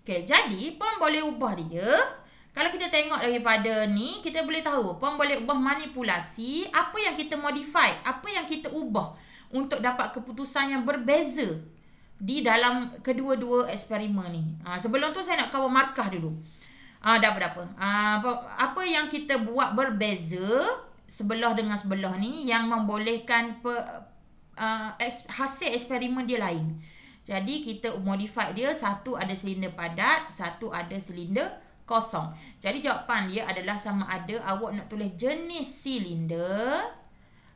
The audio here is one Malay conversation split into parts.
Okey, jadi pemboleh ubah dia, kalau kita tengok daripada ni, kita boleh tahu pemboleh ubah manipulasi, apa yang kita modify, apa yang kita ubah untuk dapat keputusan yang berbeza di dalam kedua-dua eksperimen ni. Sebelum tu saya nak cover markah dulu. Dah apa? Apa yang kita buat berbeza sebelah dengan sebelah ni yang membolehkan hasil eksperimen dia lain. Jadi kita modify dia, satu ada silinder padat, satu ada silinder kosong. Jadi jawapan dia adalah sama ada awak nak tulis jenis silinder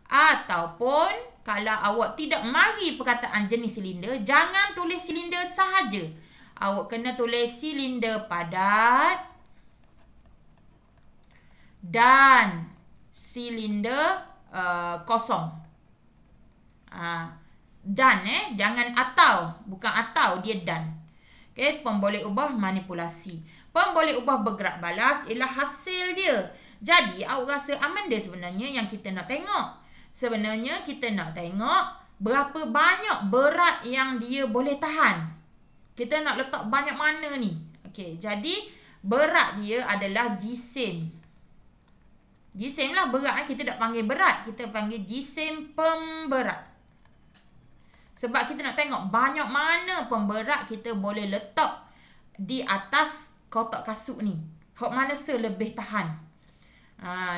ataupun kalau awak tidak mari perkataan jenis silinder, jangan tulis silinder sahaja. Awak kena tulis silinder padat dan silinder kosong. Dan jangan atau, bukan atau, dia dan. Okey, pemboleh ubah manipulasi. Pemboleh ubah bergerak balas ialah hasil dia. Jadi awak rasa benda sebenarnya yang kita nak tengok. Sebenarnya kita nak tengok berapa banyak berat yang dia boleh tahan. Kita nak letak banyak mana ni. Okey, jadi berat dia adalah jisim. Jisim lah berat, kita tak panggil berat, kita panggil jisim pemberat. Sebab kita nak tengok banyak mana pemberat kita boleh letak di atas kotak kasut ni. Hak mana lebih tahan.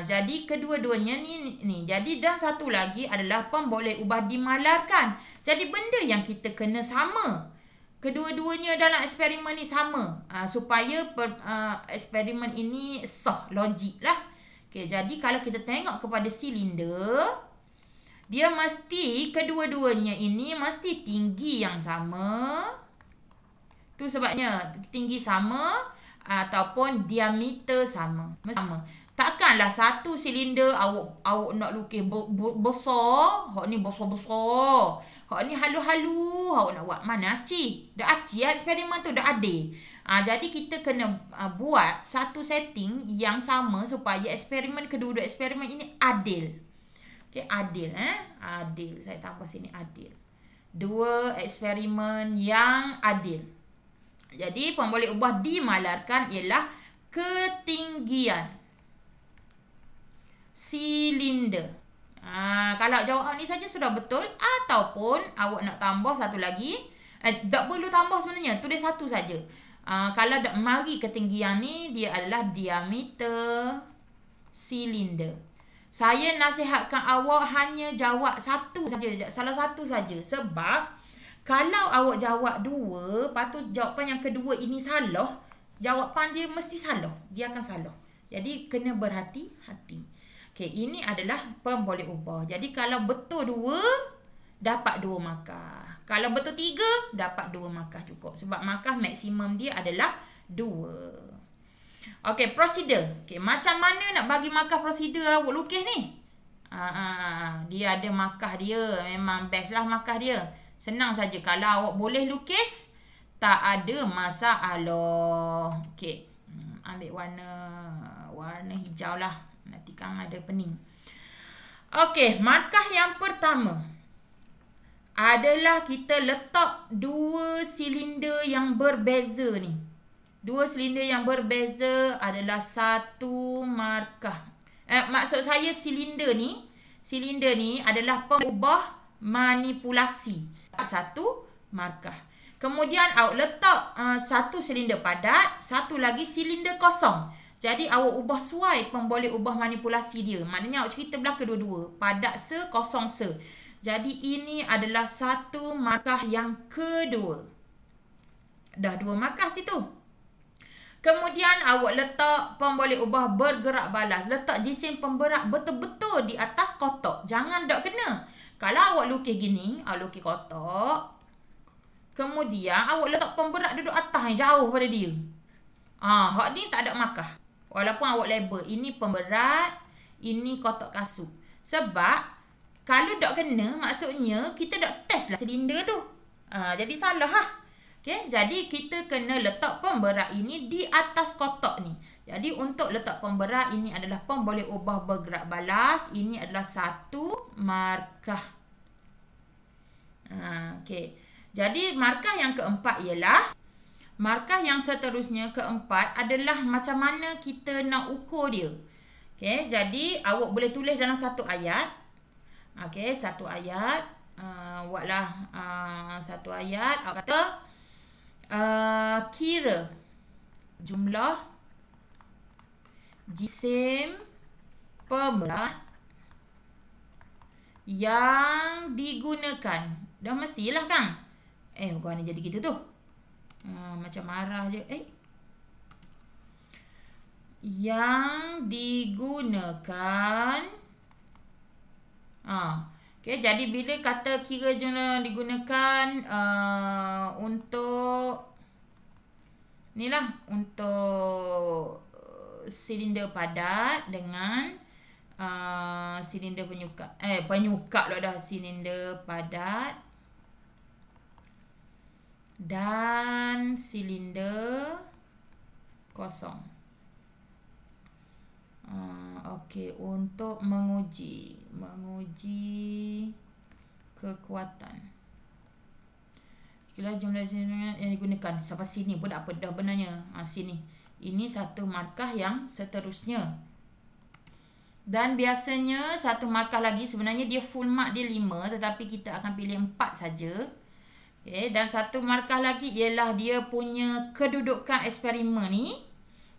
Jadi kedua-duanya ni. Jadi dan satu lagi adalah pemboleh ubah dimalarkan. Jadi benda yang kita kena sama. Kedua-duanya dalam eksperimen ni sama. Supaya eksperimen ini sah, logik lah. Okay, jadi kalau kita tengok kepada silinder, dia mesti kedua-duanya ini mesti tinggi yang sama. Tu sebabnya tinggi sama ataupun diameter sama. Takkanlah satu silinder awak nak lukis besar, hak ni besar-besar. Hak ni halu-halu, awak nak buat mana aci? Dah aci eksperimen tu dah adil. Jadi kita kena buat satu setting yang sama supaya eksperimen kedua-dua eksperimen ini adil. Okay, adil. Adil. Saya tambah sini adil. Dua eksperimen yang adil. Jadi pemboleh ubah dimalarkan ialah ketinggian silinder. Kalau jawapan ni saja sudah betul, ataupun awak nak tambah satu lagi. Tak perlu tambah sebenarnya, tulis satu saja. Kalau tak mari ketinggian ni, dia adalah diameter silinder. Saya nasihatkan awak hanya jawab satu saja, salah satu saja. Sebab kalau awak jawab dua, patut jawapan yang kedua ini salah, jawapan dia mesti salah. Dia akan salah. Jadi kena berhati-hati. Okey, ini adalah pemboleh ubah. Jadi kalau betul dua, dapat 2 markah. Kalau betul 3, dapat 2 markah cukup. Sebab markah maksimum dia adalah 2. Okey, prosedur. Okey, macam mana nak bagi markah prosedur awak lukis ni? Dia ada markah dia. Memang best lah markah dia. Senang saja. Kalau awak boleh lukis, tak ada masalah. Okey, ambil warna hijau lah. Nanti kan ada pening. Okey, markah yang pertama adalah kita letak 2 silinder yang berbeza ni. 2 silinder yang berbeza adalah 1 markah. Maksud saya silinder ni adalah pengubah manipulasi. 1 markah. Kemudian awak letak 1 silinder padat, 1 lagi silinder kosong. Jadi awak ubah suai pemboleh ubah manipulasi dia. Maknanya awak cerita belah kedua-dua. Padat se, kosong se. Jadi ini adalah 1 markah yang kedua. Dah 2 markah situ. Kemudian awak letak pemboleh ubah bergerak balas. Letak jisim pemberat betul-betul di atas kotak. Jangan tak kena. Kalau awak lukis gini, awak lukis kotak. Kemudian awak letak pemberat duduk atas yang jauh pada dia. Hak ni tak ada markah. Walaupun awak label ini pemberat, ini kotak kasut. Sebab kalau tak kena, maksudnya kita tak test lah silinder tu. Jadi salah lah. Okay, jadi kita kena letak pemberat ini di atas kotak ni. Jadi untuk letak pemberat ini adalah pemboleh ubah bergerak balas. Ini adalah 1 markah. Okay. Jadi markah yang keempat ialah Markah yang seterusnya keempat adalah macam mana kita nak ukur dia. Okey, jadi awak boleh tulis dalam satu ayat. Okey, satu ayat. Buatlah satu ayat. Awak kata kira jumlah jisim pemberat yang digunakan. Dah mestilah kan? Bukan jadi gitu tu. Macam marah je. Yang digunakan. Okay, jadi bila kata kira jumlah digunakan untuk ni lah, untuk silinder padat dengan silinder penyukat. Penyukat lah dah. Silinder padat dan silinder kosong. Okey, untuk menguji kekuatan. Itulah jumlah silinder yang digunakan. Sampai sini pun tak apa dah benarnya. Sini. Ini satu markah yang seterusnya. Dan biasanya satu markah lagi sebenarnya dia full mark dia 5, tetapi kita akan pilih 4 saja. Okay, dan satu markah lagi ialah dia punya kedudukan eksperimen ni.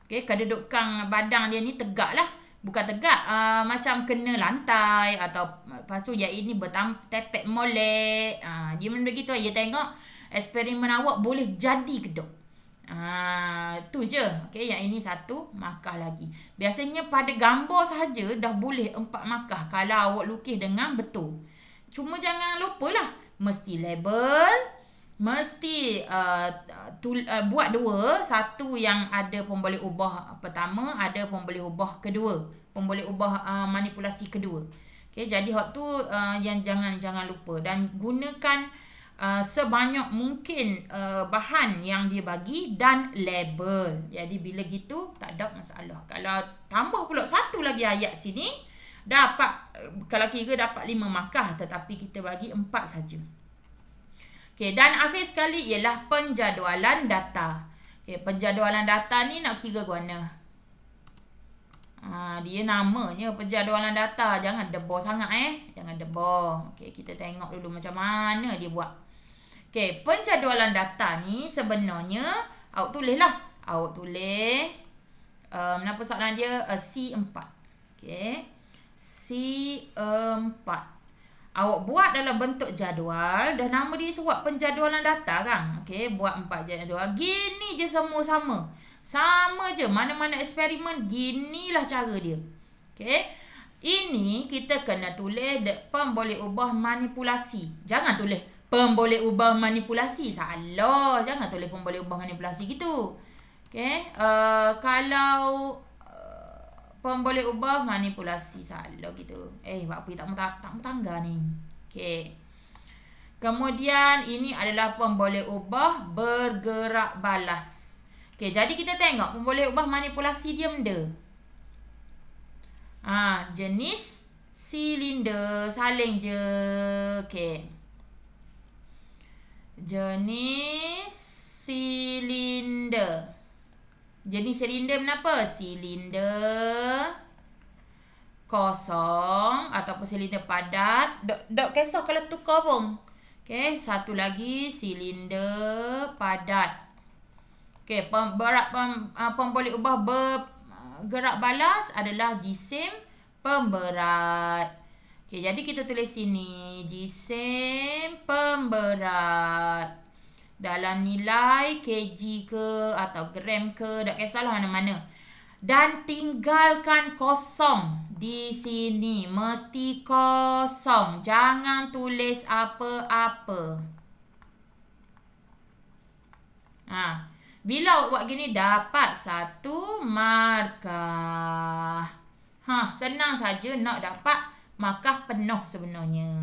Okay, kedudukan badan dia ni tegak lah. Bukan tegak, macam kena lantai atau lepas tu ya ini bertepek molek. Dia benda gitu. Dia tengok eksperimen awak boleh jadi ke tak. Tu je. Okay, yang ini satu markah lagi. Biasanya pada gambar sahaja dah boleh 4 markah kalau awak lukis dengan betul. Cuma jangan lupalah, mesti label. Mesti buat dua. Satu yang ada pemboleh ubah pertama, ada pemboleh ubah kedua, pemboleh ubah manipulasi kedua. Okay, jadi hak tu yang jangan lupa. Dan gunakan sebanyak mungkin bahan yang dia bagi dan label. Jadi bila gitu tak ada masalah. Kalau tambah pula satu lagi ayat sini, dapat, kalau kira dapat 5 markah, tetapi kita bagi 4 saja. Okay, dan akhir sekali ialah penjadualan data. Okay, penjadualan data ni nak kira guna. Dia namanya penjadualan data. Jangan debor sangat Jangan debor. Okay, kita tengok dulu macam mana dia buat. Okay, penjadualan data ni sebenarnya awak tulis lah. Awak tulis kenapa soalan dia C4. Okay, C4. Awak buat dalam bentuk jadual dan nama dia buat penjadualan data kan. Okey, buat 4 jadual. Gini je semua sama. Sama je. Mana-mana eksperimen ginilah cara dia. Okey. Ini kita kena tulis pemboleh ubah manipulasi. Jangan tulis pemboleh ubah manipulasi. Salah. Jangan tulis pemboleh ubah manipulasi gitu. Okey. Kalau pemboleh ubah manipulasi salah gitu. Buat apa tak tangga ni. Okey. Kemudian ini adalah pemboleh ubah bergerak balas. Okey, jadi kita tengok pemboleh ubah manipulasi dia benda. Jenis silinder, saling je. Okey. Jenis silinder. Jenis silinder kenapa? Silinder kosong ataupun silinder padat. Dok kisah kalau tukar pun. Okey, satu lagi silinder padat. Okey, pemboleh ubah bergerak balas adalah jisim pemberat. Okey, jadi kita tulis sini jisim pemberat. Dalam nilai kg ke atau gram ke, tak kisahlah mana-mana. Dan tinggalkan kosong di sini. Mesti kosong. Jangan tulis apa-apa. Bila awak buat gini, dapat 1 markah. Senang saja nak dapat markah penuh sebenarnya.